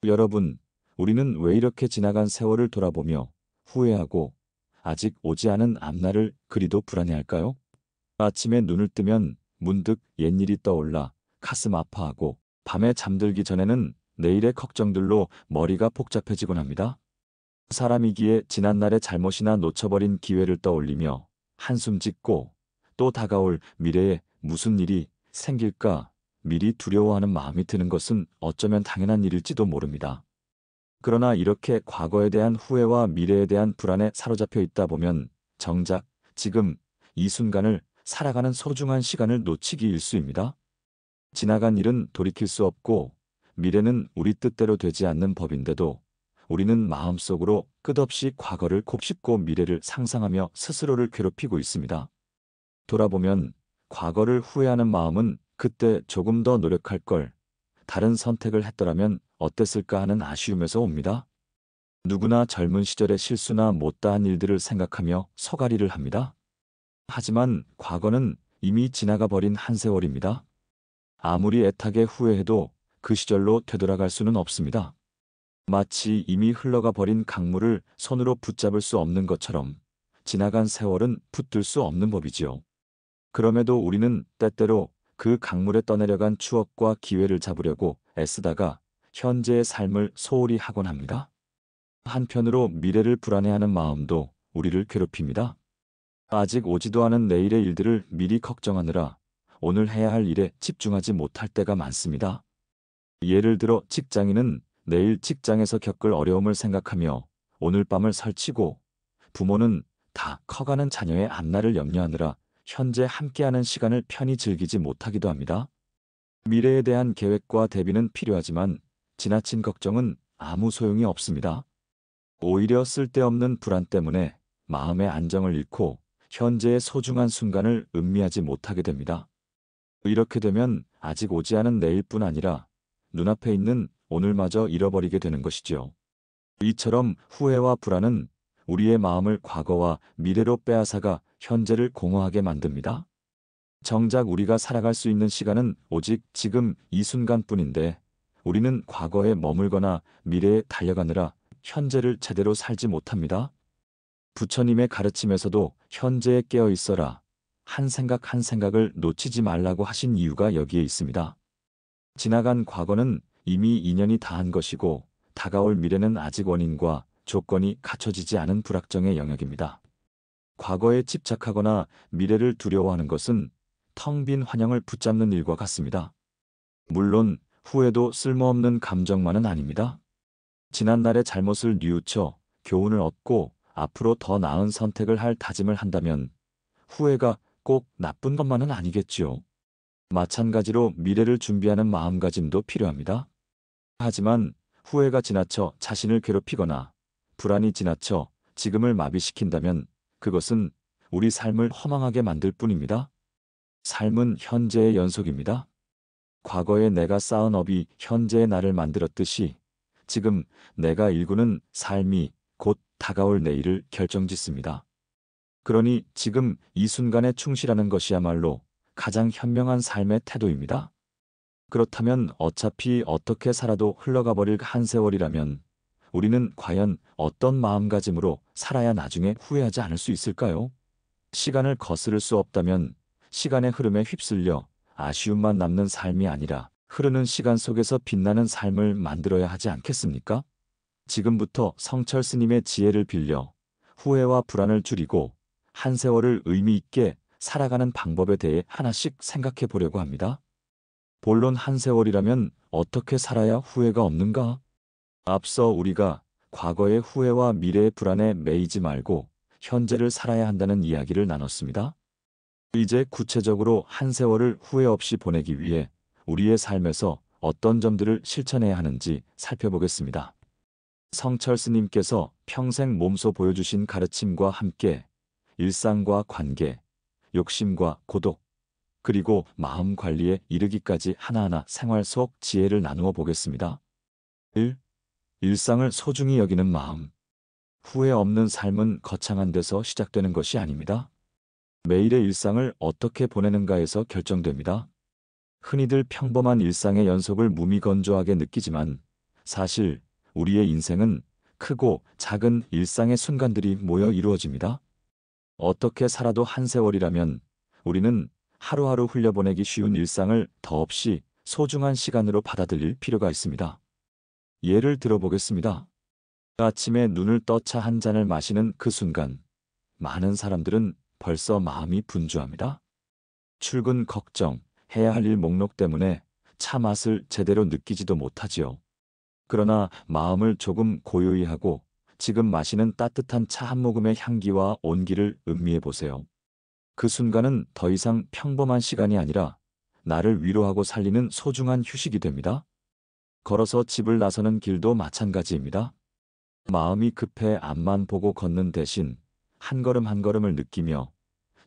여러분, 우리는 왜 이렇게 지나간 세월을 돌아보며 후회하고 아직 오지 않은 앞날을 그리도 불안해할까요? 아침에 눈을 뜨면 문득 옛일이 떠올라 가슴 아파하고 밤에 잠들기 전에는 내일의 걱정들로 머리가 복잡해지곤 합니다. 사람이기에 지난날의 잘못이나 놓쳐버린 기회를 떠올리며 한숨 짓고 또 다가올 미래에 무슨 일이 생길까 미리 두려워하는 마음이 드는 것은 어쩌면 당연한 일일지도 모릅니다. 그러나 이렇게 과거에 대한 후회와 미래에 대한 불안에 사로잡혀 있다 보면 정작 지금 이 순간을 살아가는 소중한 시간을 놓치기 일쑤입니다. 지나간 일은 돌이킬 수 없고 미래는 우리 뜻대로 되지 않는 법인데도 우리는 마음속으로 끝없이 과거를 곱씹고 미래를 상상하며 스스로를 괴롭히고 있습니다. 돌아보면 과거를 후회하는 마음은 그때 조금 더 노력할 걸, 다른 선택을 했더라면 어땠을까 하는 아쉬움에서 옵니다. 누구나 젊은 시절의 실수나 못다한 일들을 생각하며 서가리를 합니다. 하지만 과거는 이미 지나가 버린 한 세월입니다. 아무리 애타게 후회해도 그 시절로 되돌아갈 수는 없습니다. 마치 이미 흘러가 버린 강물을 손으로 붙잡을 수 없는 것처럼 지나간 세월은 붙들 수 없는 법이지요. 그럼에도 우리는 때때로 그 강물에 떠내려간 추억과 기회를 잡으려고 애쓰다가 현재의 삶을 소홀히 하곤 합니다. 한편으로 미래를 불안해하는 마음도 우리를 괴롭힙니다. 아직 오지도 않은 내일의 일들을 미리 걱정하느라 오늘 해야 할 일에 집중하지 못할 때가 많습니다. 예를 들어 직장인은 내일 직장에서 겪을 어려움을 생각하며 오늘 밤을 설치고, 부모는 다 커가는 자녀의 앞날을 염려하느라 현재 함께하는 시간을 편히 즐기지 못하기도 합니다. 미래에 대한 계획과 대비는 필요하지만 지나친 걱정은 아무 소용이 없습니다. 오히려 쓸데없는 불안 때문에 마음의 안정을 잃고 현재의 소중한 순간을 음미하지 못하게 됩니다. 이렇게 되면 아직 오지 않은 내일뿐 아니라 눈앞에 있는 오늘마저 잃어버리게 되는 것이지요. 이처럼 후회와 불안은 우리의 마음을 과거와 미래로 빼앗아가 현재를 공허하게 만듭니다. 정작 우리가 살아갈 수 있는 시간은 오직 지금 이 순간뿐인데 우리는 과거에 머물거나 미래에 달려가느라 현재를 제대로 살지 못합니다. 부처님의 가르침에서도 현재에 깨어 있어라, 한 생각 한 생각을 놓치지 말라고 하신 이유가 여기에 있습니다. 지나간 과거는 이미 인연이 다한 것이고 다가올 미래는 아직 원인과 조건이 갖춰지지 않은 불확정의 영역입니다. 과거에 집착하거나 미래를 두려워하는 것은 텅 빈 환영을 붙잡는 일과 같습니다. 물론 후회도 쓸모없는 감정만은 아닙니다. 지난날의 잘못을 뉘우쳐 교훈을 얻고 앞으로 더 나은 선택을 할 다짐을 한다면 후회가 꼭 나쁜 것만은 아니겠지요. 마찬가지로 미래를 준비하는 마음가짐도 필요합니다. 하지만 후회가 지나쳐 자신을 괴롭히거나 불안이 지나쳐 지금을 마비시킨다면 그것은 우리 삶을 허망하게 만들 뿐입니다. 삶은 현재의 연속입니다. 과거에 내가 쌓은 업이 현재의 나를 만들었듯이 지금 내가 일구는 삶이 곧 다가올 내일을 결정짓습니다. 그러니 지금 이 순간에 충실하는 것이야말로 가장 현명한 삶의 태도입니다. 그렇다면 어차피 어떻게 살아도 흘러가 버릴 한 세월이라면 우리는 과연 어떤 마음가짐으로 살아야 나중에 후회하지 않을 수 있을까요? 시간을 거스를 수 없다면 시간의 흐름에 휩쓸려 아쉬움만 남는 삶이 아니라 흐르는 시간 속에서 빛나는 삶을 만들어야 하지 않겠습니까? 지금부터 성철 스님의 지혜를 빌려 후회와 불안을 줄이고 한 세월을 의미 있게 살아가는 방법에 대해 하나씩 생각해 보려고 합니다. 본론 한 세월이라면 어떻게 살아야 후회가 없는가? 앞서 우리가 과거의 후회와 미래의 불안에 매이지 말고 현재를 살아야 한다는 이야기를 나눴습니다. 이제 구체적으로 한 세월을 후회 없이 보내기 위해 우리의 삶에서 어떤 점들을 실천해야 하는지 살펴보겠습니다. 성철 스님께서 평생 몸소 보여주신 가르침과 함께 일상과 관계, 욕심과 고독, 그리고 마음 관리에 이르기까지 하나하나 생활 속 지혜를 나누어 보겠습니다. 1. 일상을 소중히 여기는 마음. 후회 없는 삶은 거창한 데서 시작되는 것이 아닙니다. 매일의 일상을 어떻게 보내는가에서 결정됩니다. 흔히들 평범한 일상의 연속을 무미건조하게 느끼지만 사실 우리의 인생은 크고 작은 일상의 순간들이 모여 이루어집니다. 어떻게 살아도 한 세월이라면 우리는 하루하루 흘려보내기 쉬운 일상을 더없이 소중한 시간으로 받아들일 필요가 있습니다. 예를 들어보겠습니다. 아침에 눈을 떠 차 한 잔을 마시는 그 순간, 많은 사람들은 벌써 마음이 분주합니다. 출근 걱정, 해야 할 일 목록 때문에 차 맛을 제대로 느끼지도 못하지요. 그러나 마음을 조금 고요히 하고 지금 마시는 따뜻한 차 한 모금의 향기와 온기를 음미해 보세요. 그 순간은 더 이상 평범한 시간이 아니라 나를 위로하고 살리는 소중한 휴식이 됩니다. 걸어서 집을 나서는 길도 마찬가지입니다. 마음이 급해 앞만 보고 걷는 대신 한 걸음 한 걸음을 느끼며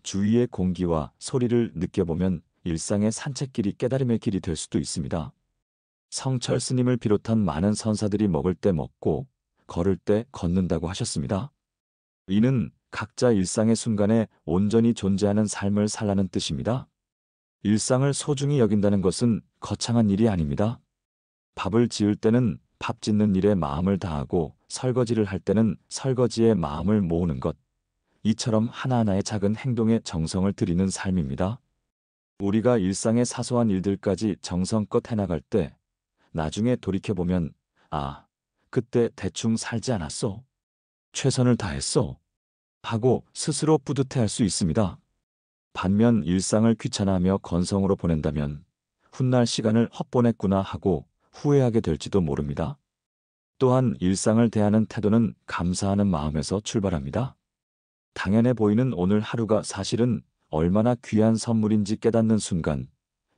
주위의 공기와 소리를 느껴보면 일상의 산책길이 깨달음의 길이 될 수도 있습니다. 성철 스님을 비롯한 많은 선사들이 먹을 때 먹고 걸을 때 걷는다고 하셨습니다. 이는 각자 일상의 순간에 온전히 존재하는 삶을 살라는 뜻입니다. 일상을 소중히 여긴다는 것은 거창한 일이 아닙니다. 밥을 지을 때는 밥 짓는 일에 마음을 다하고 설거지를 할 때는 설거지에 마음을 모으는 것. 이처럼 하나하나의 작은 행동에 정성을 들이는 삶입니다. 우리가 일상의 사소한 일들까지 정성껏 해나갈 때 나중에 돌이켜보면 아, 그때 대충 살지 않았어. 최선을 다했어. 하고 스스로 뿌듯해할 수 있습니다. 반면 일상을 귀찮아하며 건성으로 보낸다면 훗날 시간을 헛보냈구나 하고 후회하게 될지도 모릅니다. 또한 일상을 대하는 태도는 감사하는 마음에서 출발합니다. 당연해 보이는 오늘 하루가 사실은 얼마나 귀한 선물인지 깨닫는 순간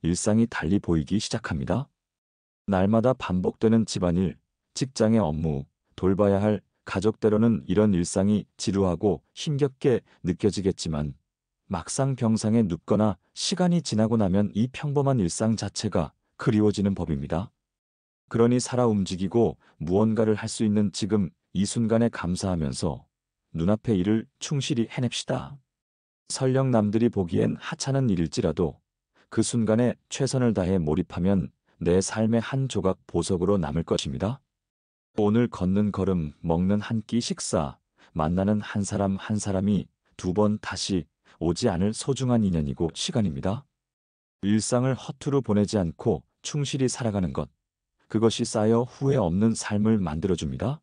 일상이 달리 보이기 시작합니다. 날마다 반복되는 집안일, 직장의 업무, 돌봐야 할 가족 때로는 이런 일상이 지루하고 힘겹게 느껴지겠지만 막상 병상에 눕거나 시간이 지나고 나면 이 평범한 일상 자체가 그리워지는 법입니다. 그러니 살아 움직이고 무언가를 할 수 있는 지금 이 순간에 감사하면서 눈앞의 일을 충실히 해냅시다. 설령 남들이 보기엔 하찮은 일일지라도 그 순간에 최선을 다해 몰입하면 내 삶의 한 조각 보석으로 남을 것입니다. 오늘 걷는 걸음, 먹는 한 끼 식사, 만나는 한 사람 한 사람이 두 번 다시 오지 않을 소중한 인연이고 시간입니다. 일상을 허투루 보내지 않고 충실히 살아가는 것, 그것이 쌓여 후회 없는 삶을 만들어줍니다.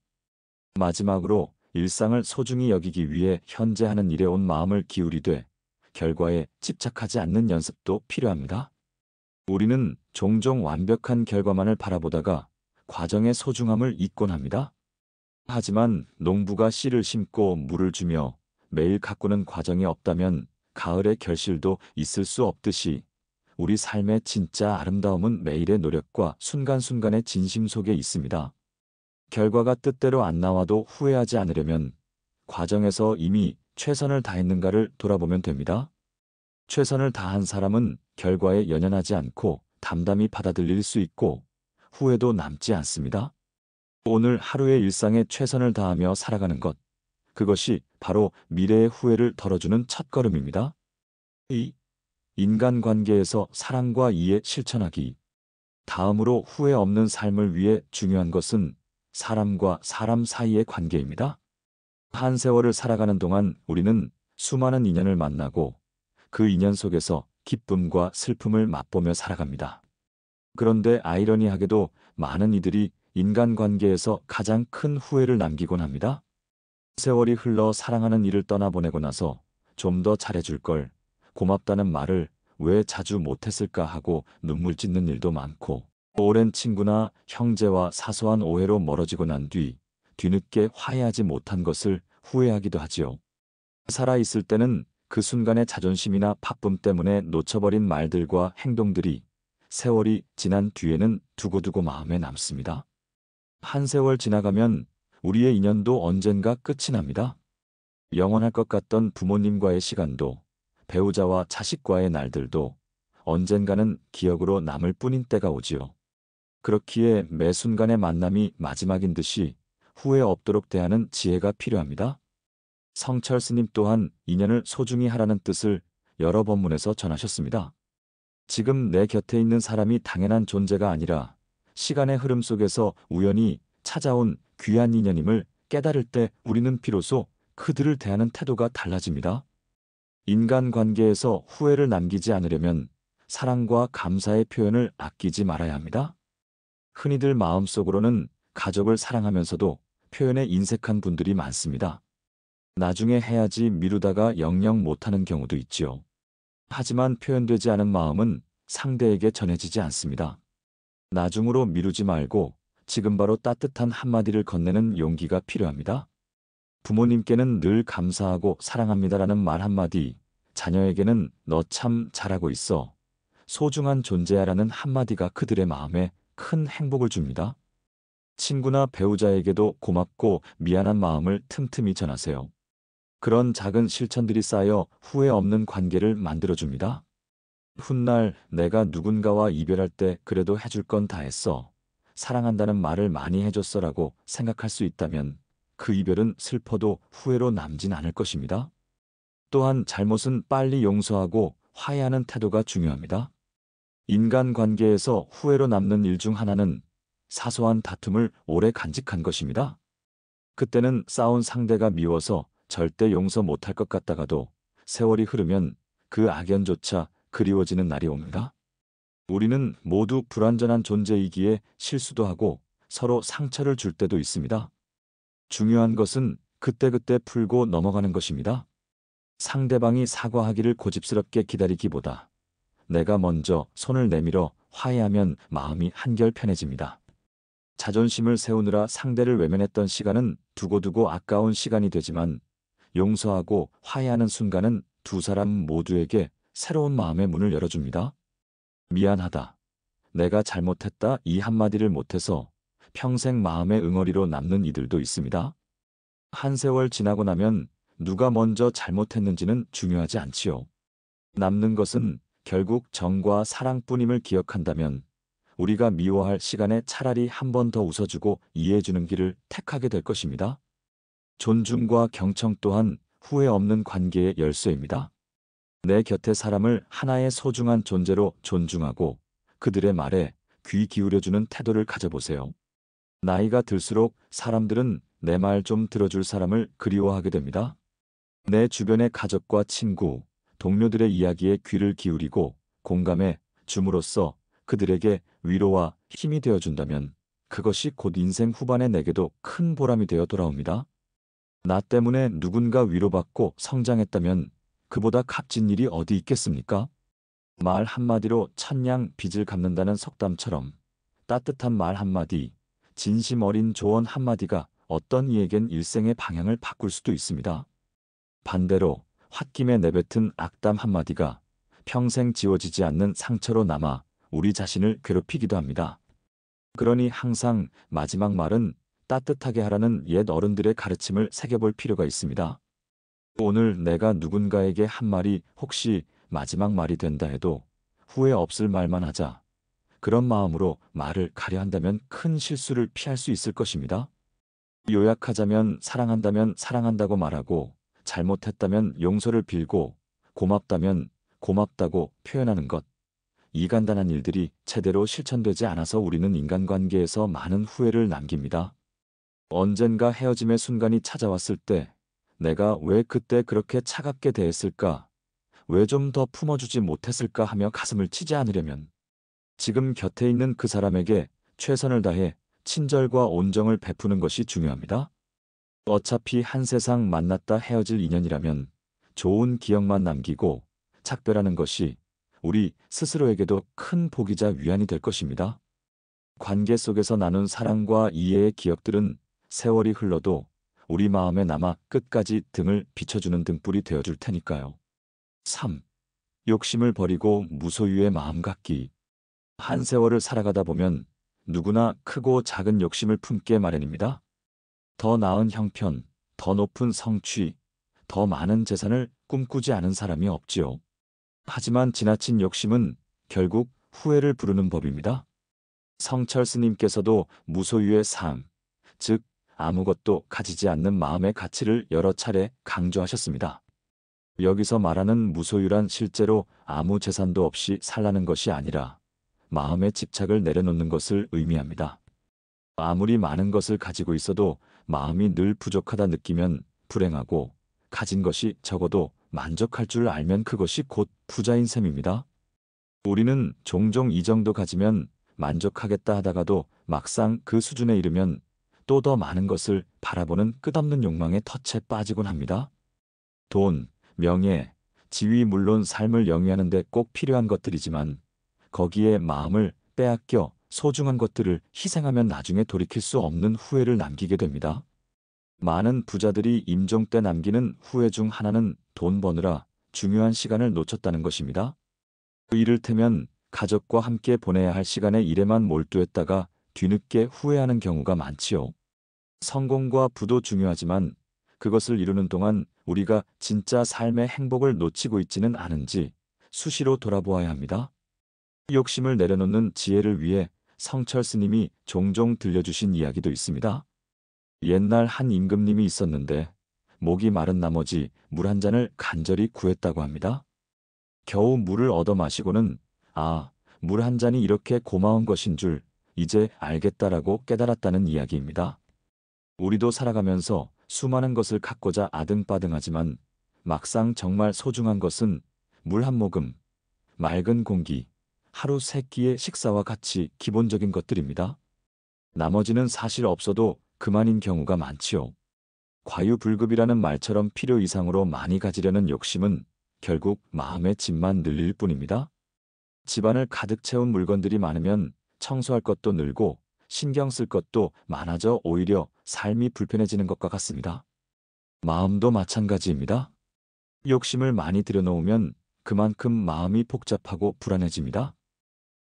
마지막으로 일상을 소중히 여기기 위해 현재 하는 일에 온 마음을 기울이되 결과에 집착하지 않는 연습도 필요합니다. 우리는 종종 완벽한 결과만을 바라보다가 과정의 소중함을 잊곤 합니다. 하지만 농부가 씨를 심고 물을 주며 매일 가꾸는 과정이 없다면 가을의 결실도 있을 수 없듯이 우리 삶의 진짜 아름다움은 매일의 노력과 순간순간의 진심 속에 있습니다. 결과가 뜻대로 안 나와도 후회하지 않으려면 과정에서 이미 최선을 다했는가를 돌아보면 됩니다. 최선을 다한 사람은 결과에 연연하지 않고 담담히 받아들일 수 있고 후회도 남지 않습니다. 오늘 하루의 일상에 최선을 다하며 살아가는 것, 그것이 바로 미래의 후회를 덜어주는 첫걸음입니다. 2. 인간관계에서 사랑과 이해 실천하기. 다음으로 후회 없는 삶을 위해 중요한 것은 사람과 사람 사이의 관계입니다. 한 세월을 살아가는 동안 우리는 수많은 인연을 만나고 그 인연 속에서 기쁨과 슬픔을 맛보며 살아갑니다. 그런데 아이러니하게도 많은 이들이 인간관계에서 가장 큰 후회를 남기곤 합니다. 세월이 흘러 사랑하는 이를 떠나보내고 나서 좀 더 잘해줄 걸, 고맙다는 말을 왜 자주 못했을까 하고 눈물 짓는 일도 많고, 오랜 친구나 형제와 사소한 오해로 멀어지고 난 뒤 뒤늦게 화해하지 못한 것을 후회하기도 하지요. 살아있을 때는 그 순간의 자존심이나 바쁨 때문에 놓쳐버린 말들과 행동들이 세월이 지난 뒤에는 두고두고 마음에 남습니다. 한 세월 지나가면 우리의 인연도 언젠가 끝이 납니다. 영원할 것 같던 부모님과의 시간도, 배우자와 자식과의 날들도 언젠가는 기억으로 남을 뿐인 때가 오지요. 그렇기에 매 순간의 만남이 마지막인 듯이 후회 없도록 대하는 지혜가 필요합니다. 성철 스님 또한 인연을 소중히 하라는 뜻을 여러 법문에서 전하셨습니다. 지금 내 곁에 있는 사람이 당연한 존재가 아니라 시간의 흐름 속에서 우연히 찾아온 귀한 인연임을 깨달을 때 우리는 비로소 그들을 대하는 태도가 달라집니다. 인간관계에서 후회를 남기지 않으려면 사랑과 감사의 표현을 아끼지 말아야 합니다. 흔히들 마음속으로는 가족을 사랑하면서도 표현에 인색한 분들이 많습니다. 나중에 해야지 미루다가 영영 못하는 경우도 있지요. 하지만 표현되지 않은 마음은 상대에게 전해지지 않습니다. 나중으로 미루지 말고 지금 바로 따뜻한 한마디를 건네는 용기가 필요합니다. 부모님께는 늘 감사하고 사랑합니다라는 말 한마디, 자녀에게는 너 참 잘하고 있어, 소중한 존재야라는 한마디가 그들의 마음에 큰 행복을 줍니다. 친구나 배우자에게도 고맙고 미안한 마음을 틈틈이 전하세요. 그런 작은 실천들이 쌓여 후회 없는 관계를 만들어줍니다. 훗날 내가 누군가와 이별할 때 그래도 해줄 건 다 했어, 사랑한다는 말을 많이 해줬어라고 생각할 수 있다면 그 이별은 슬퍼도 후회로 남진 않을 것입니다. 또한 잘못은 빨리 용서하고 화해하는 태도가 중요합니다. 인간관계에서 후회로 남는 일 중 하나는 사소한 다툼을 오래 간직한 것입니다. 그때는 싸운 상대가 미워서 절대 용서 못할 것 같다가도 세월이 흐르면 그 악연조차 그리워지는 날이 옵니다. 우리는 모두 불완전한 존재이기에 실수도 하고 서로 상처를 줄 때도 있습니다. 중요한 것은 그때그때 풀고 넘어가는 것입니다. 상대방이 사과하기를 고집스럽게 기다리기보다 내가 먼저 손을 내밀어 화해하면 마음이 한결 편해집니다. 자존심을 세우느라 상대를 외면했던 시간은 두고두고 아까운 시간이 되지만 용서하고 화해하는 순간은 두 사람 모두에게 새로운 마음의 문을 열어줍니다. 미안하다, 내가 잘못했다, 이 한마디를 못해서 평생 마음의 응어리로 남는 이들도 있습니다. 한 세월 지나고 나면 누가 먼저 잘못했는지는 중요하지 않지요. 남는 것은 결국 정과 사랑뿐임을 기억한다면 우리가 미워할 시간에 차라리 한 번 더 웃어주고 이해해주는 길을 택하게 될 것입니다. 존중과 경청 또한 후회 없는 관계의 열쇠입니다. 내 곁의 사람을 하나의 소중한 존재로 존중하고 그들의 말에 귀 기울여주는 태도를 가져보세요. 나이가 들수록 사람들은 내 말 좀 들어줄 사람을 그리워하게 됩니다. 내 주변의 가족과 친구, 동료들의 이야기에 귀를 기울이고 공감해 줌으로써 그들에게 위로와 힘이 되어준다면 그것이 곧 인생 후반의 내게도 큰 보람이 되어 돌아옵니다. 나 때문에 누군가 위로받고 성장했다면 그보다 값진 일이 어디 있겠습니까? 말 한마디로 천냥 빚을 갚는다는 속담처럼 따뜻한 말 한마디, 진심 어린 조언 한마디가 어떤 이에겐 일생의 방향을 바꿀 수도 있습니다. 반대로 홧김에 내뱉은 악담 한마디가 평생 지워지지 않는 상처로 남아 우리 자신을 괴롭히기도 합니다. 그러니 항상 마지막 말은 따뜻하게 하라는 옛 어른들의 가르침을 새겨볼 필요가 있습니다. 오늘 내가 누군가에게 한 말이 혹시 마지막 말이 된다 해도 후회 없을 말만 하자. 그런 마음으로 말을 가려 한다면 큰 실수를 피할 수 있을 것입니다. 요약하자면 사랑한다면 사랑한다고 말하고, 잘못했다면 용서를 빌고, 고맙다면 고맙다고 표현하는 것. 이 간단한 일들이 제대로 실천되지 않아서 우리는 인간관계에서 많은 후회를 남깁니다. 언젠가 헤어짐의 순간이 찾아왔을 때 내가 왜 그때 그렇게 차갑게 대했을까? 왜 좀 더 품어주지 못했을까 하며 가슴을 치지 않으려면 지금 곁에 있는 그 사람에게 최선을 다해 친절과 온정을 베푸는 것이 중요합니다. 어차피 한 세상 만났다 헤어질 인연이라면 좋은 기억만 남기고 작별하는 것이 우리 스스로에게도 큰 복이자 위안이 될 것입니다. 관계 속에서 나눈 사랑과 이해의 기억들은 세월이 흘러도 우리 마음에 남아 끝까지 등을 비춰주는 등불이 되어줄 테니까요. 3. 욕심을 버리고 무소유의 마음 갖기. 한 세월을 살아가다 보면 누구나 크고 작은 욕심을 품게 마련입니다. 더 나은 형편, 더 높은 성취, 더 많은 재산을 꿈꾸지 않은 사람이 없지요. 하지만 지나친 욕심은 결국 후회를 부르는 법입니다. 성철 스님께서도 무소유의 삶, 즉 아무것도 가지지 않는 마음의 가치를 여러 차례 강조하셨습니다. 여기서 말하는 무소유란 실제로 아무 재산도 없이 살라는 것이 아니라 마음의 집착을 내려놓는 것을 의미합니다. 아무리 많은 것을 가지고 있어도 마음이 늘 부족하다 느끼면 불행하고, 가진 것이 적어도 만족할 줄 알면 그것이 곧 부자인 셈입니다. 우리는 종종 이 정도 가지면 만족하겠다 하다가도 막상 그 수준에 이르면 또 더 많은 것을 바라보는 끝없는 욕망의 덫에 빠지곤 합니다. 돈, 명예, 지위 물론 삶을 영위하는 데 꼭 필요한 것들이지만 거기에 마음을 빼앗겨 소중한 것들을 희생하면 나중에 돌이킬 수 없는 후회를 남기게 됩니다. 많은 부자들이 임종 때 남기는 후회 중 하나는 돈 버느라 중요한 시간을 놓쳤다는 것입니다. 이를테면 가족과 함께 보내야 할 시간에 일에만 몰두했다가 뒤늦게 후회하는 경우가 많지요. 성공과 부도 중요하지만 그것을 이루는 동안 우리가 진짜 삶의 행복을 놓치고 있지는 않은지 수시로 돌아보아야 합니다. 욕심을 내려놓는 지혜를 위해 성철 스님이 종종 들려주신 이야기도 있습니다. 옛날 한 임금님이 있었는데 목이 마른 나머지 물 한 잔을 간절히 구했다고 합니다. 겨우 물을 얻어 마시고는 물 한 잔이 이렇게 고마운 것인 줄 이제 알겠다라고 깨달았다는 이야기입니다. 우리도 살아가면서 수많은 것을 갖고자 아등바등하지만 막상 정말 소중한 것은 물 한 모금, 맑은 공기, 하루 세 끼의 식사와 같이 기본적인 것들입니다. 나머지는 사실 없어도 그만인 경우가 많지요. 과유불급이라는 말처럼 필요 이상으로 많이 가지려는 욕심은 결국 마음의 짐만 늘릴 뿐입니다. 집안을 가득 채운 물건들이 많으면 청소할 것도 늘고 신경 쓸 것도 많아져 오히려 삶이 불편해지는 것과 같습니다. 마음도 마찬가지입니다. 욕심을 많이 들여놓으면 그만큼 마음이 복잡하고 불안해집니다.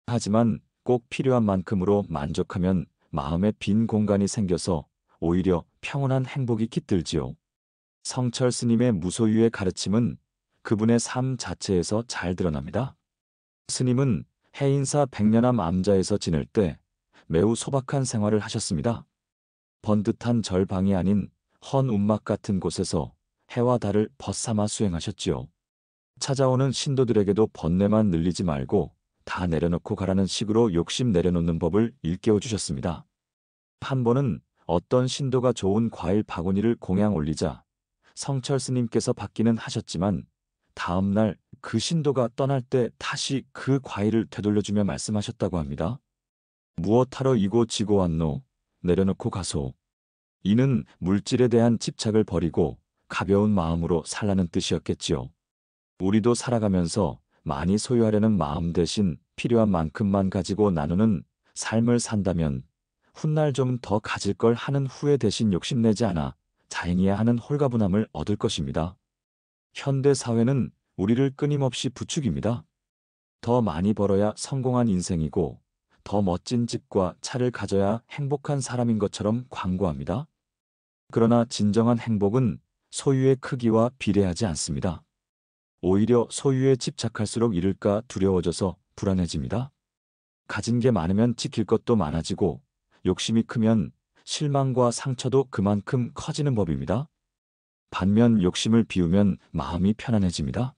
하지만 꼭 필요한 만큼으로 만족하면 마음에 빈 공간이 생겨서 오히려 평온한 행복이 깃들지요. 성철 스님의 무소유의 가르침은 그분의 삶 자체에서 잘 드러납니다. 스님은 해인사 백년암 암자에서 지낼 때 매우 소박한 생활을 하셨습니다. 번듯한 절방이 아닌 헌 움막 같은 곳에서 해와 달을 벗삼아 수행하셨지요. 찾아오는 신도들에게도 번뇌만 늘리지 말고 다 내려놓고 가라는 식으로 욕심 내려놓는 법을 일깨워 주셨습니다. 한 번은 어떤 신도가 좋은 과일 바구니를 공양 올리자 성철 스님께서 받기는 하셨지만 다음 날 그 신도가 떠날 때 다시 그 과일을 되돌려주며 말씀하셨다고 합니다. 무엇하러 이고 지고 왔노? 내려놓고 가소. 이는 물질에 대한 집착을 버리고 가벼운 마음으로 살라는 뜻이었겠지요. 우리도 살아가면서 많이 소유하려는 마음 대신 필요한 만큼만 가지고 나누는 삶을 산다면 훗날 좀 더 가질 걸 하는 후회 대신 욕심내지 않아 자행해야 하는 홀가분함을 얻을 것입니다. 현대 사회는 우리를 끊임없이 부추깁니다. 더 많이 벌어야 성공한 인생이고 더 멋진 집과 차를 가져야 행복한 사람인 것처럼 광고합니다. 그러나 진정한 행복은 소유의 크기와 비례하지 않습니다. 오히려 소유에 집착할수록 잃을까 두려워져서 불안해집니다. 가진 게 많으면 지킬 것도 많아지고 욕심이 크면 실망과 상처도 그만큼 커지는 법입니다. 반면 욕심을 비우면 마음이 편안해집니다.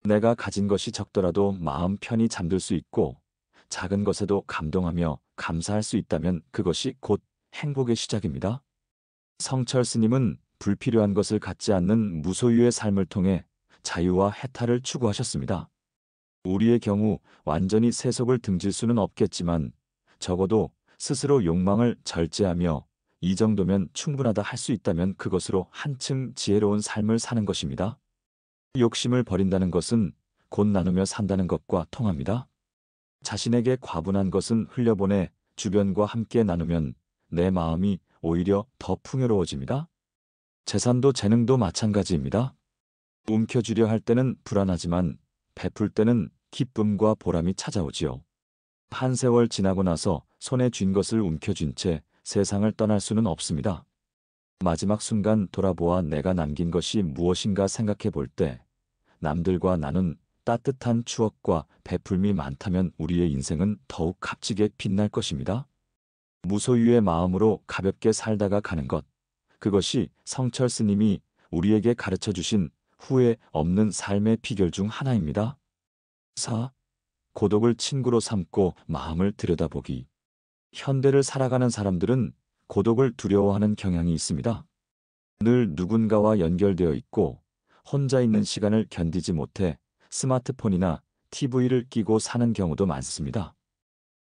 내가 가진 것이 적더라도 마음 편히 잠들 수 있고 작은 것에도 감동하며 감사할 수 있다면 그것이 곧 행복의 시작입니다. 성철 스님은 불필요한 것을 갖지 않는 무소유의 삶을 통해 자유와 해탈을 추구하셨습니다. 우리의 경우 완전히 세속을 등질 수는 없겠지만 적어도 스스로 욕망을 절제하며 이 정도면 충분하다 할 수 있다면 그것으로 한층 지혜로운 삶을 사는 것입니다. 욕심을 버린다는 것은 곧 나누며 산다는 것과 통합니다. 자신에게 과분한 것은 흘려보내 주변과 함께 나누면 내 마음이 오히려 더 풍요로워집니다. 재산도 재능도 마찬가지입니다. 움켜쥐려 할 때는 불안하지만 베풀 때는 기쁨과 보람이 찾아오지요. 한 세월 지나고 나서 손에 쥔 것을 움켜쥔 채 세상을 떠날 수는 없습니다. 마지막 순간 돌아보아 내가 남긴 것이 무엇인가 생각해 볼 때 남들과 나눈 따뜻한 추억과 베풀미 많다면 우리의 인생은 더욱 값지게 빛날 것입니다. 무소유의 마음으로 가볍게 살다가 가는 것, 그것이 성철 스님이 우리에게 가르쳐 주신 후회 없는 삶의 비결 중 하나입니다. 4. 고독을 친구로 삼고 마음을 들여다보기. 현대를 살아가는 사람들은 고독을 두려워하는 경향이 있습니다. 늘 누군가와 연결되어 있고 혼자 있는 시간을 견디지 못해 스마트폰이나 TV를 끼고 사는 경우도 많습니다.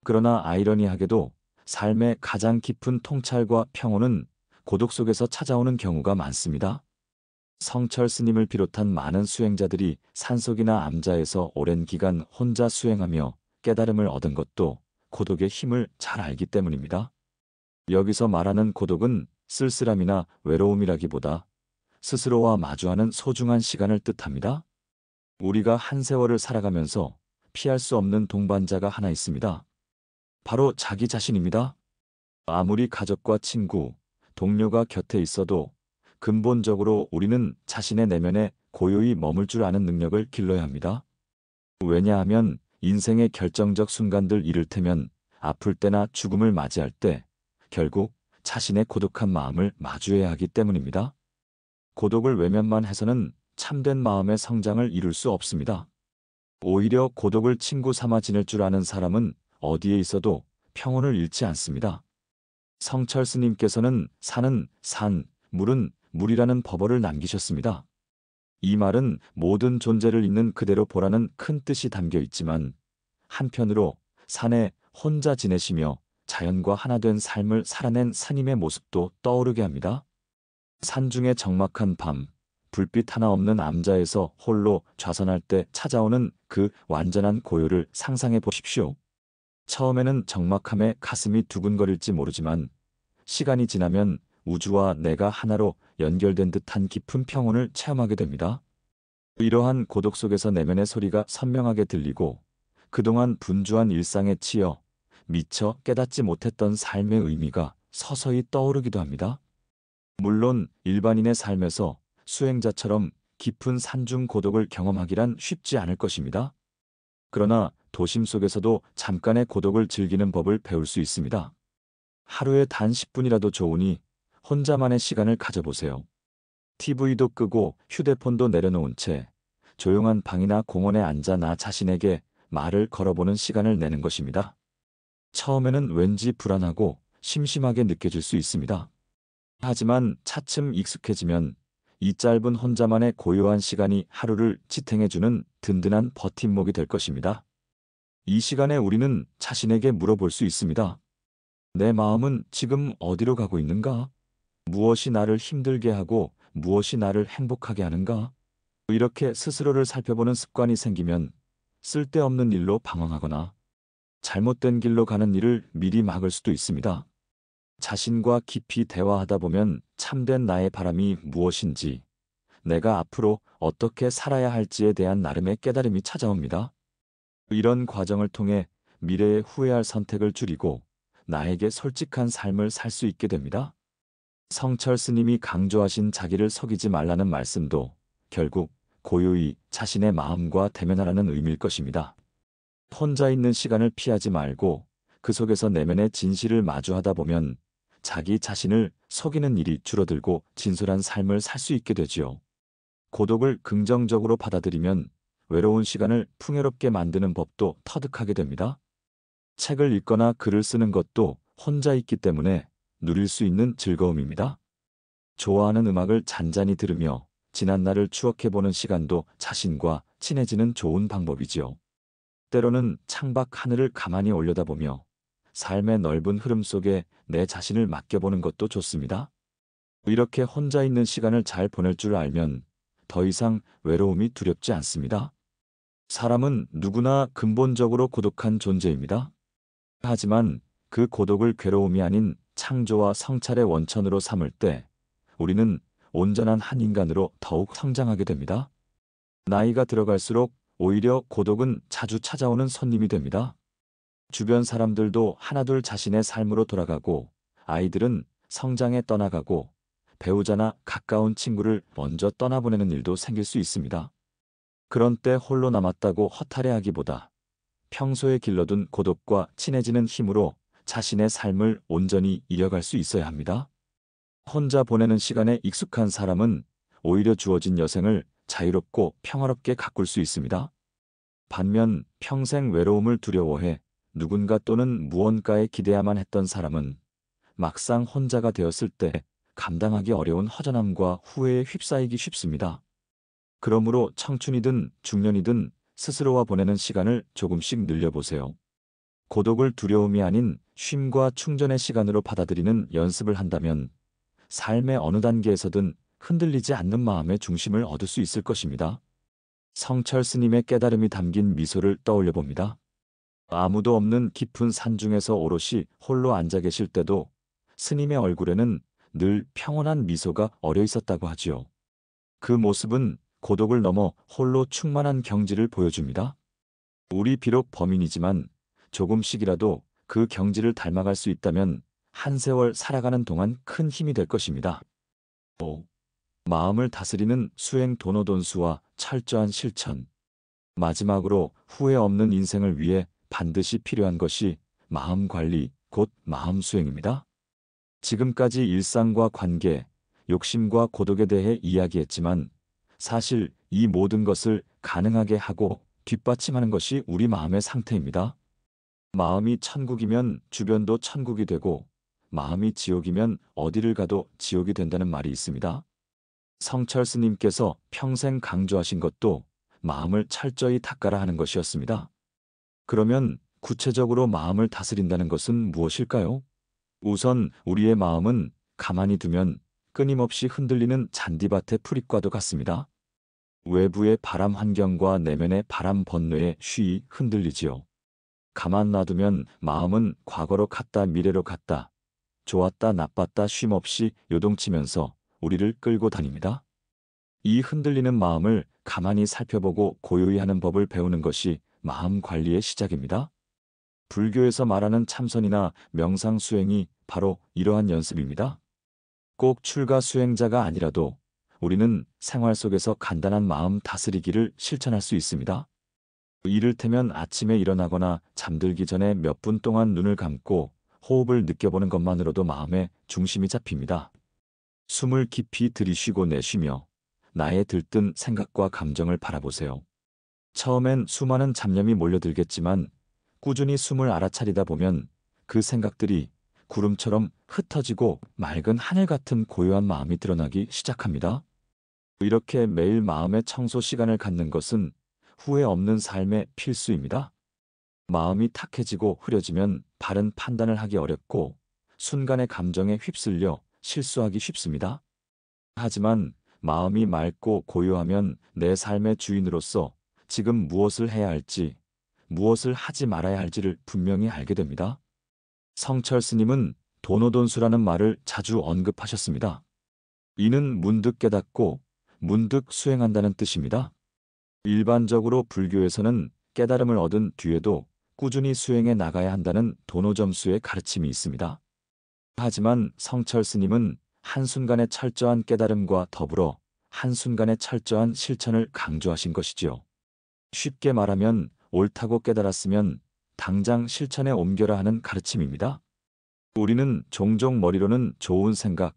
그러나 아이러니하게도 삶의 가장 깊은 통찰과 평온은 고독 속에서 찾아오는 경우가 많습니다. 성철 스님을 비롯한 많은 수행자들이 산속이나 암자에서 오랜 기간 혼자 수행하며 깨달음을 얻은 것도 고독의 힘을 잘 알기 때문입니다. 여기서 말하는 고독은 쓸쓸함이나 외로움이라기보다 스스로와 마주하는 소중한 시간을 뜻합니다. 우리가 한 세월을 살아가면서 피할 수 없는 동반자가 하나 있습니다. 바로 자기 자신입니다. 아무리 가족과 친구, 동료가 곁에 있어도 근본적으로 우리는 자신의 내면에 고요히 머물 줄 아는 능력을 길러야 합니다. 왜냐하면 인생의 결정적 순간들 이를테면 아플 때나 죽음을 맞이할 때 결국 자신의 고독한 마음을 마주해야 하기 때문입니다. 고독을 외면만 해서는 참된 마음의 성장을 이룰 수 없습니다. 오히려 고독을 친구 삼아 지낼 줄 아는 사람은 어디에 있어도 평온을 잃지 않습니다. 성철 스님께서는 산은 산, 물은 물이라는 법어를 남기셨습니다. 이 말은 모든 존재를 있는 그대로 보라는 큰 뜻이 담겨 있지만 한편으로 산에 혼자 지내시며 자연과 하나 된 삶을 살아낸 스님의 모습도 떠오르게 합니다. 산중의 적막한 밤, 불빛 하나 없는 암자에서 홀로 좌선할 때 찾아오는 그 완전한 고요를 상상해 보십시오. 처음에는 적막함에 가슴이 두근거릴지 모르지만 시간이 지나면 우주와 내가 하나로 연결된 듯한 깊은 평온을 체험하게 됩니다. 이러한 고독 속에서 내면의 소리가 선명하게 들리고 그동안 분주한 일상에 치여 미처 깨닫지 못했던 삶의 의미가 서서히 떠오르기도 합니다. 물론 일반인의 삶에서 수행자처럼 깊은 산중 고독을 경험하기란 쉽지 않을 것입니다. 그러나 도심 속에서도 잠깐의 고독을 즐기는 법을 배울 수 있습니다. 하루에 단 10분이라도 좋으니 혼자만의 시간을 가져보세요. TV도 끄고 휴대폰도 내려놓은 채 조용한 방이나 공원에 앉아 나 자신에게 말을 걸어보는 시간을 내는 것입니다. 처음에는 왠지 불안하고 심심하게 느껴질 수 있습니다. 하지만 차츰 익숙해지면 이 짧은 혼자만의 고요한 시간이 하루를 지탱해주는 든든한 버팀목이 될 것입니다. 이 시간에 우리는 자신에게 물어볼 수 있습니다. 내 마음은 지금 어디로 가고 있는가? 무엇이 나를 힘들게 하고 무엇이 나를 행복하게 하는가? 이렇게 스스로를 살펴보는 습관이 생기면 쓸데없는 일로 방황하거나 잘못된 길로 가는 일을 미리 막을 수도 있습니다. 자신과 깊이 대화하다 보면 참된 나의 바람이 무엇인지, 내가 앞으로 어떻게 살아야 할지에 대한 나름의 깨달음이 찾아옵니다. 이런 과정을 통해 미래에 후회할 선택을 줄이고 나에게 솔직한 삶을 살 수 있게 됩니다. 성철 스님이 강조하신 자기를 속이지 말라는 말씀도 결국 고요히 자신의 마음과 대면하라는 의미일 것입니다. 혼자 있는 시간을 피하지 말고 그 속에서 내면의 진실을 마주하다 보면 자기 자신을 속이는 일이 줄어들고 진솔한 삶을 살 수 있게 되지요. 고독을 긍정적으로 받아들이면 외로운 시간을 풍요롭게 만드는 법도 터득하게 됩니다. 책을 읽거나 글을 쓰는 것도 혼자 있기 때문에 누릴 수 있는 즐거움입니다. 좋아하는 음악을 잔잔히 들으며 지난날을 추억해보는 시간도 자신과 친해지는 좋은 방법이지요. 때로는 창밖 하늘을 가만히 올려다보며 삶의 넓은 흐름 속에 내 자신을 맡겨보는 것도 좋습니다. 이렇게 혼자 있는 시간을 잘 보낼 줄 알면 더 이상 외로움이 두렵지 않습니다. 사람은 누구나 근본적으로 고독한 존재입니다. 하지만 그 고독을 괴로움이 아닌 창조와 성찰의 원천으로 삼을 때 우리는 온전한 한 인간으로 더욱 성장하게 됩니다. 나이가 들어갈수록 오히려 고독은 자주 찾아오는 손님이 됩니다. 주변 사람들도 하나둘 자신의 삶으로 돌아가고 아이들은 성장에 떠나가고 배우자나 가까운 친구를 먼저 떠나보내는 일도 생길 수 있습니다. 그런 때 홀로 남았다고 허탈해하기보다 평소에 길러둔 고독과 친해지는 힘으로 자신의 삶을 온전히 이어갈 수 있어야 합니다. 혼자 보내는 시간에 익숙한 사람은 오히려 주어진 여생을 자유롭고 평화롭게 가꿀 수 있습니다. 반면 평생 외로움을 두려워해 누군가 또는 무언가에 기대야만 했던 사람은 막상 혼자가 되었을 때 감당하기 어려운 허전함과 후회에 휩싸이기 쉽습니다. 그러므로 청춘이든 중년이든 스스로와 보내는 시간을 조금씩 늘려보세요. 고독을 두려움이 아닌 쉼과 충전의 시간으로 받아들이는 연습을 한다면 삶의 어느 단계에서든 흔들리지 않는 마음의 중심을 얻을 수 있을 것입니다. 성철 스님의 깨달음이 담긴 미소를 떠올려 봅니다. 아무도 없는 깊은 산중에서 오롯이 홀로 앉아 계실 때도 스님의 얼굴에는 늘 평온한 미소가 어려 있었다고 하지요. 그 모습은 고독을 넘어 홀로 충만한 경지를 보여줍니다. 우리 비록 범인이지만 조금씩이라도 그 경지를 닮아갈 수 있다면 한 세월 살아가는 동안 큰 힘이 될 것입니다. 5. 마음을 다스리는 수행 도노돈수와 철저한 실천. 마지막으로 후회 없는 인생을 위해 반드시 필요한 것이 마음 관리, 곧 마음 수행입니다. 지금까지 일상과 관계, 욕심과 고독에 대해 이야기했지만 사실 이 모든 것을 가능하게 하고 뒷받침하는 것이 우리 마음의 상태입니다. 마음이 천국이면 주변도 천국이 되고 마음이 지옥이면 어디를 가도 지옥이 된다는 말이 있습니다. 성철 스님께서 평생 강조하신 것도 마음을 철저히 닦아라 하는 것이었습니다. 그러면 구체적으로 마음을 다스린다는 것은 무엇일까요? 우선 우리의 마음은 가만히 두면 끊임없이 흔들리는 잔디밭의 풀잎과도 같습니다. 외부의 바람 환경과 내면의 바람 번뇌에 쉬이 흔들리지요. 가만 놔두면 마음은 과거로 갔다 미래로 갔다, 좋았다 나빴다 쉼없이 요동치면서 우리를 끌고 다닙니다. 이 흔들리는 마음을 가만히 살펴보고 고요히 하는 법을 배우는 것이 마음 관리의 시작입니다. 불교에서 말하는 참선이나 명상 수행이 바로 이러한 연습입니다. 꼭 출가 수행자가 아니라도 우리는 생활 속에서 간단한 마음 다스리기를 실천할 수 있습니다. 이를테면 아침에 일어나거나 잠들기 전에 몇 분 동안 눈을 감고 호흡을 느껴보는 것만으로도 마음의 중심이 잡힙니다. 숨을 깊이 들이쉬고 내쉬며 나의 들뜬 생각과 감정을 바라보세요. 처음엔 수많은 잡념이 몰려들겠지만 꾸준히 숨을 알아차리다 보면 그 생각들이 구름처럼 흩어지고 맑은 하늘 같은 고요한 마음이 드러나기 시작합니다. 이렇게 매일 마음의 청소 시간을 갖는 것은 후회 없는 삶의 필수입니다. 마음이 탁해지고 흐려지면 바른 판단을 하기 어렵고 순간의 감정에 휩쓸려 실수하기 쉽습니다. 하지만 마음이 맑고 고요하면 내 삶의 주인으로서 지금 무엇을 해야 할지, 무엇을 하지 말아야 할지를 분명히 알게 됩니다. 성철 스님은 도노돈수라는 말을 자주 언급하셨습니다. 이는 문득 깨닫고 문득 수행한다는 뜻입니다. 일반적으로 불교에서는 깨달음을 얻은 뒤에도 꾸준히 수행해 나가야 한다는 도노점수의 가르침이 있습니다. 하지만 성철 스님은 한순간의 철저한 깨달음과 더불어 한순간의 철저한 실천을 강조하신 것이지요. 쉽게 말하면 옳다고 깨달았으면 당장 실천에 옮겨라 하는 가르침입니다. 우리는 종종 머리로는 좋은 생각,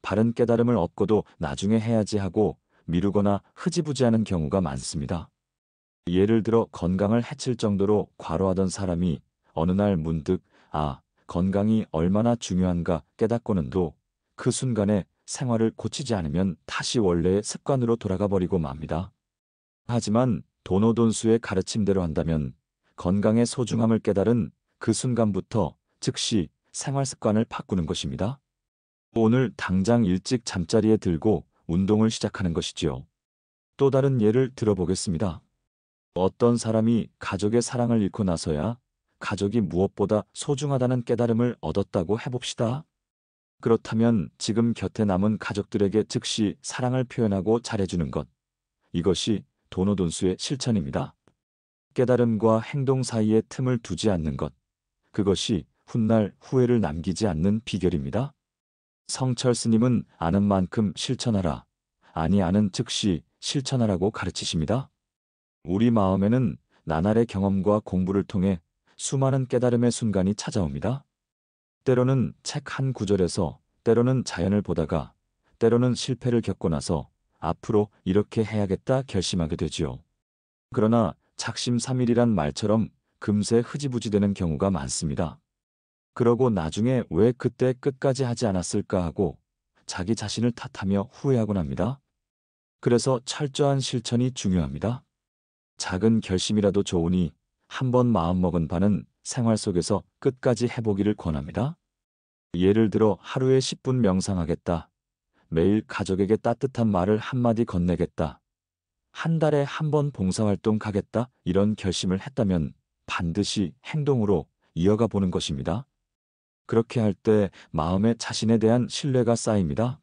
바른 깨달음을 얻고도 나중에 해야지 하고 미루거나 흐지부지하는 경우가 많습니다. 예를 들어 건강을 해칠 정도로 과로하던 사람이 어느 날 문득 건강이 얼마나 중요한가 깨닫고는도 그 순간에 생활을 고치지 않으면 다시 원래의 습관으로 돌아가 버리고 맙니다. 하지만 도노돈수의 가르침대로 한다면 건강의 소중함을 깨달은 그 순간부터 즉시 생활 습관을 바꾸는 것입니다. 오늘 당장 일찍 잠자리에 들고 운동을 시작하는 것이지요. 또 다른 예를 들어보겠습니다. 어떤 사람이 가족의 사랑을 잃고 나서야 가족이 무엇보다 소중하다는 깨달음을 얻었다고 해봅시다. 그렇다면 지금 곁에 남은 가족들에게 즉시 사랑을 표현하고 잘해주는 것. 이것이 도노돈수의 실천입니다. 깨달음과 행동 사이에 틈을 두지 않는 것. 그것이 훗날 후회를 남기지 않는 비결입니다. 성철 스님은 아는 만큼 실천하라. 아니 아는 즉시 실천하라고 가르치십니다. 우리 마음에는 나날의 경험과 공부를 통해 수많은 깨달음의 순간이 찾아옵니다. 때로는 책 한 구절에서, 때로는 자연을 보다가, 때로는 실패를 겪고 나서 앞으로 이렇게 해야겠다 결심하게 되지요. 그러나 작심삼일이란 말처럼 금세 흐지부지 되는 경우가 많습니다. 그러고 나중에 왜 그때 끝까지 하지 않았을까 하고 자기 자신을 탓하며 후회하곤 합니다. 그래서 철저한 실천이 중요합니다. 작은 결심이라도 좋으니 한번 마음먹은 바는 생활 속에서 끝까지 해보기를 권합니다. 예를 들어 하루에 10분 명상하겠다. 매일 가족에게 따뜻한 말을 한마디 건네겠다. 한 달에 한 번 봉사활동 가겠다. 이런 결심을 했다면 반드시 행동으로 이어가 보는 것입니다. 그렇게 할 때 마음에 자신에 대한 신뢰가 쌓입니다.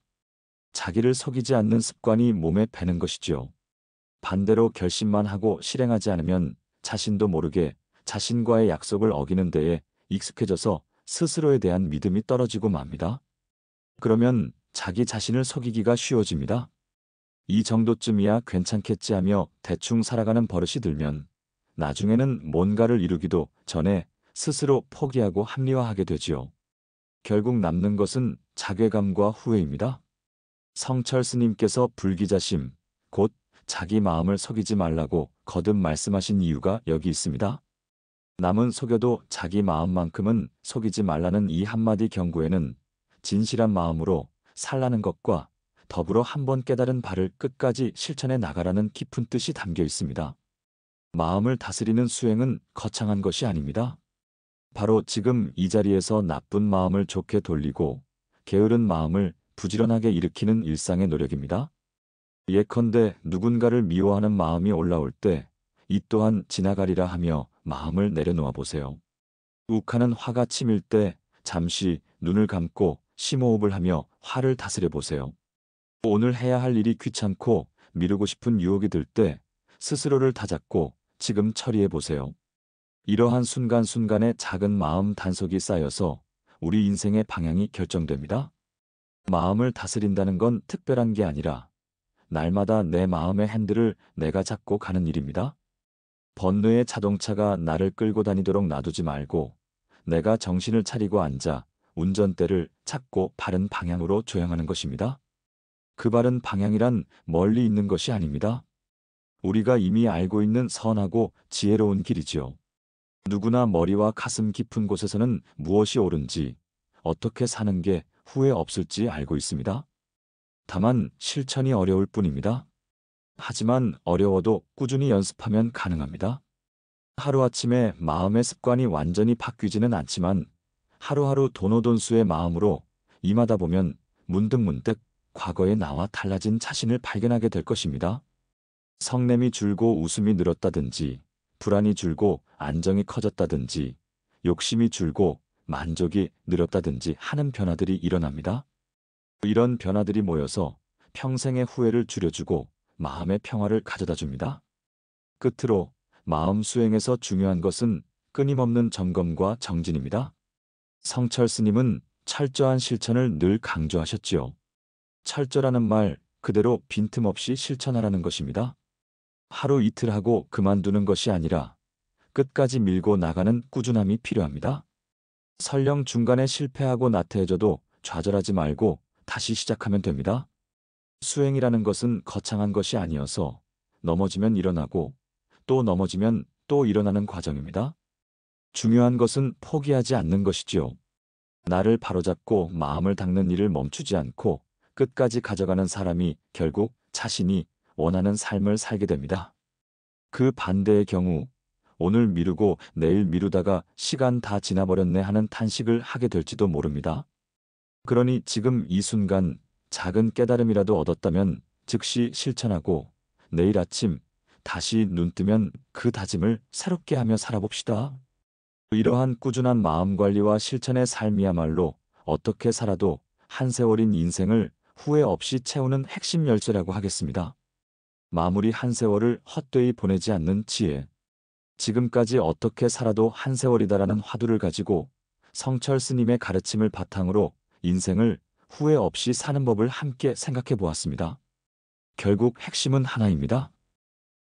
자기를 속이지 않는 습관이 몸에 배는 것이지요. 반대로 결심만 하고 실행하지 않으면 자신도 모르게 자신과의 약속을 어기는 데에 익숙해져서 스스로에 대한 믿음이 떨어지고 맙니다. 그러면 자기 자신을 속이기가 쉬워집니다. 이 정도쯤이야 괜찮겠지 하며 대충 살아가는 버릇이 들면 나중에는 뭔가를 이루기도 전에 스스로 포기하고 합리화하게 되지요. 결국 남는 것은 자괴감과 후회입니다. 성철 스님께서 불기자심, 곧 자기 마음을 속이지 말라고 거듭 말씀하신 이유가 여기 있습니다. 남은 속여도 자기 마음만큼은 속이지 말라는 이 한마디 경고에는 진실한 마음으로 살라는 것과 더불어 한번 깨달은 바를 끝까지 실천해 나가라는 깊은 뜻이 담겨 있습니다. 마음을 다스리는 수행은 거창한 것이 아닙니다. 바로 지금 이 자리에서 나쁜 마음을 좋게 돌리고 게으른 마음을 부지런하게 일으키는 일상의 노력입니다. 예컨대 누군가를 미워하는 마음이 올라올 때 이 또한 지나가리라 하며 마음을 내려놓아 보세요. 욱하는 화가 치밀 때 잠시 눈을 감고 심호흡을 하며 화를 다스려 보세요. 오늘 해야 할 일이 귀찮고 미루고 싶은 유혹이 들 때 스스로를 다잡고 지금 처리해 보세요. 이러한 순간순간의 작은 마음 단속이 쌓여서 우리 인생의 방향이 결정됩니다. 마음을 다스린다는 건 특별한 게 아니라 날마다 내 마음의 핸들을 내가 잡고 가는 일입니다. 번뇌의 자동차가 나를 끌고 다니도록 놔두지 말고 내가 정신을 차리고 앉아 운전대를 찾고 바른 방향으로 조향하는 것입니다. 그 바른 방향이란 멀리 있는 것이 아닙니다. 우리가 이미 알고 있는 선하고 지혜로운 길이지요. 누구나 머리와 가슴 깊은 곳에서는 무엇이 옳은지, 어떻게 사는 게 후회 없을지 알고 있습니다. 다만 실천이 어려울 뿐입니다. 하지만 어려워도 꾸준히 연습하면 가능합니다. 하루아침에 마음의 습관이 완전히 바뀌지는 않지만 하루하루 도노돈수의 마음으로 임하다 보면 문득문득 과거의 나와 달라진 자신을 발견하게 될 것입니다. 성냄이 줄고 웃음이 늘었다든지, 불안이 줄고 안정이 커졌다든지, 욕심이 줄고 만족이 늘었다든지 하는 변화들이 일어납니다. 이런 변화들이 모여서 평생의 후회를 줄여주고 마음의 평화를 가져다 줍니다. 끝으로 마음 수행에서 중요한 것은 끊임없는 점검과 정진입니다. 성철 스님은 철저한 실천을 늘 강조하셨지요. 철저라는 말 그대로 빈틈없이 실천하라는 것입니다. 하루 이틀 하고 그만두는 것이 아니라 끝까지 밀고 나가는 꾸준함이 필요합니다. 설령 중간에 실패하고 나태해져도 좌절하지 말고 다시 시작하면 됩니다. 수행이라는 것은 거창한 것이 아니어서 넘어지면 일어나고 또 넘어지면 또 일어나는 과정입니다. 중요한 것은 포기하지 않는 것이지요. 나를 바로잡고 마음을 닦는 일을 멈추지 않고 끝까지 가져가는 사람이 결국 자신이 원하는 삶을 살게 됩니다. 그 반대의 경우 오늘 미루고 내일 미루다가 시간 다 지나버렸네 하는 탄식을 하게 될지도 모릅니다. 그러니 지금 이 순간 작은 깨달음이라도 얻었다면 즉시 실천하고 내일 아침 다시 눈 뜨면 그 다짐을 새롭게 하며 살아봅시다. 이러한 꾸준한 마음관리와 실천의 삶이야말로 어떻게 살아도 한 세월인 인생을 후회 없이 채우는 핵심 열쇠라고 하겠습니다. 마무리 한 세월을 헛되이 보내지 않는 지혜. 지금까지 어떻게 살아도 한 세월이다라는 화두를 가지고 성철 스님의 가르침을 바탕으로 인생을 후회 없이 사는 법을 함께 생각해 보았습니다. 결국 핵심은 하나입니다.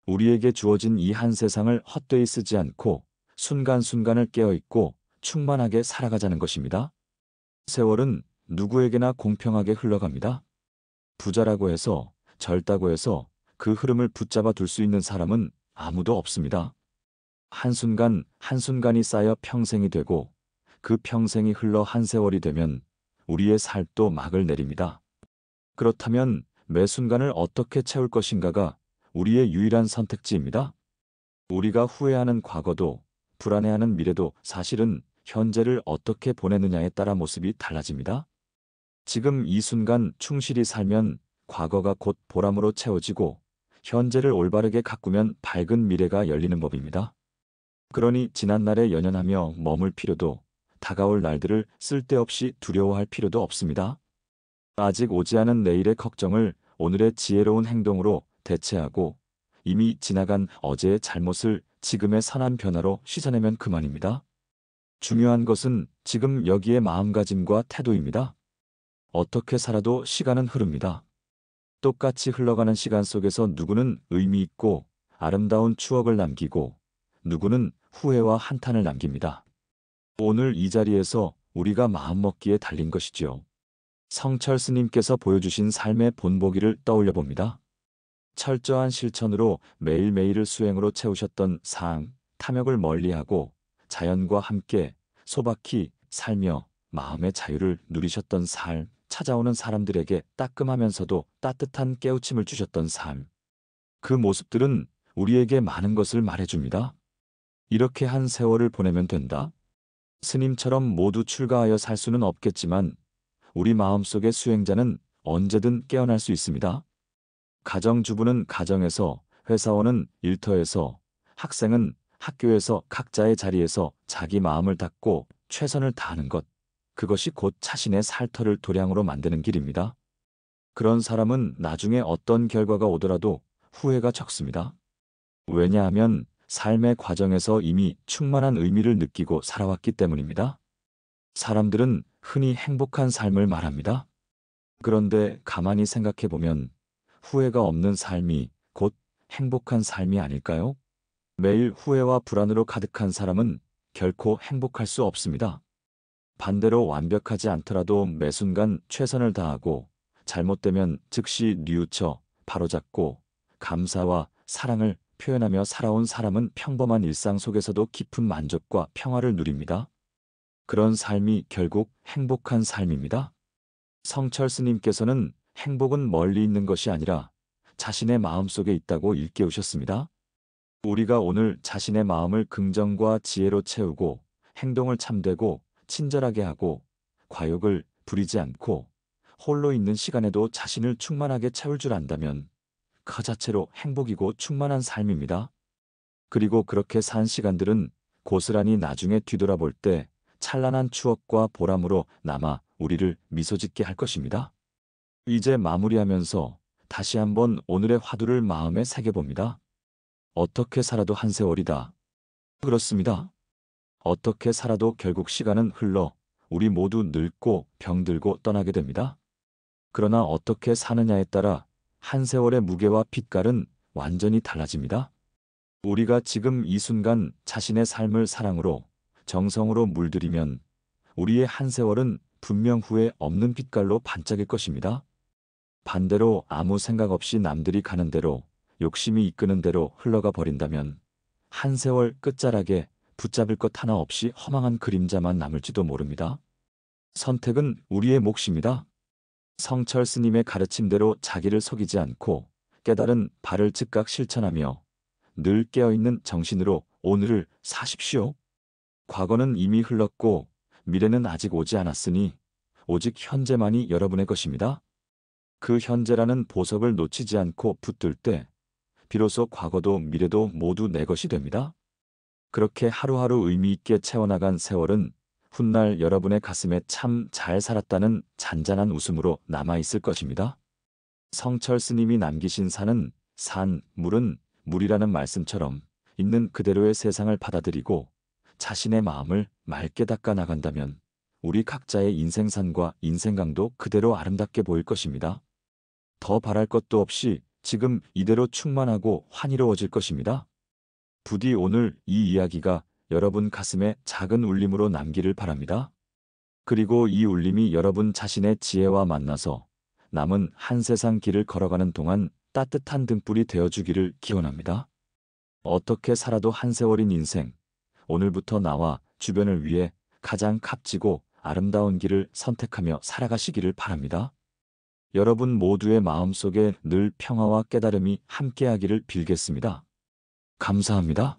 우리에게 주어진 이 한 세상을 헛되이 쓰지 않고 순간순간을 깨어있고 충만하게 살아가자는 것입니다. 세월은 누구에게나 공평하게 흘러갑니다. 부자라고 해서 젊다고 해서 그 흐름을 붙잡아 둘 수 있는 사람은 아무도 없습니다. 한순간 한순간이 쌓여 평생이 되고 그 평생이 흘러 한 세월이 되면 우리의 삶도 막을 내립니다. 그렇다면 매 순간을 어떻게 채울 것인가가 우리의 유일한 선택지입니다. 우리가 후회하는 과거도 불안해하는 미래도 사실은 현재를 어떻게 보내느냐에 따라 모습이 달라집니다. 지금 이 순간 충실히 살면 과거가 곧 보람으로 채워지고 현재를 올바르게 가꾸면 밝은 미래가 열리는 법입니다. 그러니 지난날에 연연하며 머물 필요도 다가올 날들을 쓸데없이 두려워할 필요도 없습니다. 아직 오지 않은 내일의 걱정을 오늘의 지혜로운 행동으로 대체하고 이미 지나간 어제의 잘못을 지금의 선한 변화로 씻어내면 그만입니다. 중요한 것은 지금 여기의 마음가짐과 태도입니다. 어떻게 살아도 시간은 흐릅니다. 똑같이 흘러가는 시간 속에서 누구는 의미 있고 아름다운 추억을 남기고 누구는 후회와 한탄을 남깁니다. 오늘 이 자리에서 우리가 마음먹기에 달린 것이지요. 성철 스님께서 보여주신 삶의 본보기를 떠올려 봅니다. 철저한 실천으로 매일매일을 수행으로 채우셨던 삶, 탐욕을 멀리하고 자연과 함께 소박히 살며 마음의 자유를 누리셨던 삶, 찾아오는 사람들에게 따끔하면서도 따뜻한 깨우침을 주셨던 삶. 그 모습들은 우리에게 많은 것을 말해줍니다. 이렇게 한 세월을 보내면 된다. 스님처럼 모두 출가하여 살 수는 없겠지만 우리 마음속의 수행자는 언제든 깨어날 수 있습니다. 가정주부는 가정에서, 회사원은 일터에서, 학생은 학교에서 각자의 자리에서 자기 마음을 닫고 최선을 다하는 것, 그것이 곧 자신의 살터를 도량으로 만드는 길입니다. 그런 사람은 나중에 어떤 결과가 오더라도 후회가 적습니다. 왜냐하면 삶의 과정에서 이미 충만한 의미를 느끼고 살아왔기 때문입니다. 사람들은 흔히 행복한 삶을 말합니다. 그런데 가만히 생각해보면 후회가 없는 삶이 곧 행복한 삶이 아닐까요? 매일 후회와 불안으로 가득한 사람은 결코 행복할 수 없습니다. 반대로 완벽하지 않더라도 매 순간 최선을 다하고 잘못되면 즉시 뉘우쳐 바로잡고 감사와 사랑을 표현하며 살아온 사람은 평범한 일상 속에서도 깊은 만족과 평화를 누립니다. 그런 삶이 결국 행복한 삶입니다. 성철 스님께서는 행복은 멀리 있는 것이 아니라 자신의 마음속에 있다고 일깨우셨습니다. 우리가 오늘 자신의 마음을 긍정과 지혜로 채우고 행동을 참되고 친절하게 하고 과욕을 부리지 않고 홀로 있는 시간에도 자신을 충만하게 채울 줄 안다면 그 자체로 행복이고 충만한 삶입니다. 그리고 그렇게 산 시간들은 고스란히 나중에 뒤돌아볼 때 찬란한 추억과 보람으로 남아 우리를 미소짓게 할 것입니다. 이제 마무리하면서 다시 한번 오늘의 화두를 마음에 새겨봅니다. 어떻게 살아도 한 세월이다. 그렇습니다. 어떻게 살아도 결국 시간은 흘러 우리 모두 늙고 병들고 떠나게 됩니다. 그러나 어떻게 사느냐에 따라 한 세월의 무게와 빛깔은 완전히 달라집니다. 우리가 지금 이 순간 자신의 삶을 사랑으로 정성으로 물들이면 우리의 한 세월은 분명 후에 없는 빛깔로 반짝일 것입니다. 반대로 아무 생각 없이 남들이 가는 대로 욕심이 이끄는 대로 흘러가 버린다면 한 세월 끝자락에 붙잡을 것 하나 없이 허망한 그림자만 남을지도 모릅니다. 선택은 우리의 몫입니다. 성철 스님의 가르침대로 자기를 속이지 않고 깨달은 바를 즉각 실천하며 늘 깨어있는 정신으로 오늘을 사십시오. 과거는 이미 흘렀고 미래는 아직 오지 않았으니 오직 현재만이 여러분의 것입니다. 그 현재라는 보석을 놓치지 않고 붙들 때 비로소 과거도 미래도 모두 내 것이 됩니다. 그렇게 하루하루 의미 있게 채워나간 세월은 훗날 여러분의 가슴에 참 잘 살았다는 잔잔한 웃음으로 남아있을 것입니다. 성철 스님이 남기신 산은 물은 물이라는 말씀처럼 있는 그대로의 세상을 받아들이고 자신의 마음을 맑게 닦아 나간다면 우리 각자의 인생산과 인생강도 그대로 아름답게 보일 것입니다. 더 바랄 것도 없이 지금 이대로 충만하고 환희로워질 것입니다. 부디 오늘 이 이야기가 여러분 가슴에 작은 울림으로 남기를 바랍니다. 그리고 이 울림이 여러분 자신의 지혜와 만나서 남은 한 세상 길을 걸어가는 동안 따뜻한 등불이 되어주기를 기원합니다. 어떻게 살아도 한 세월인 인생. 오늘부터 나와 주변을 위해 가장 값지고 아름다운 길을 선택하며 살아가시기를 바랍니다. 여러분 모두의 마음속에 늘 평화와 깨달음이 함께하기를 빌겠습니다. 감사합니다.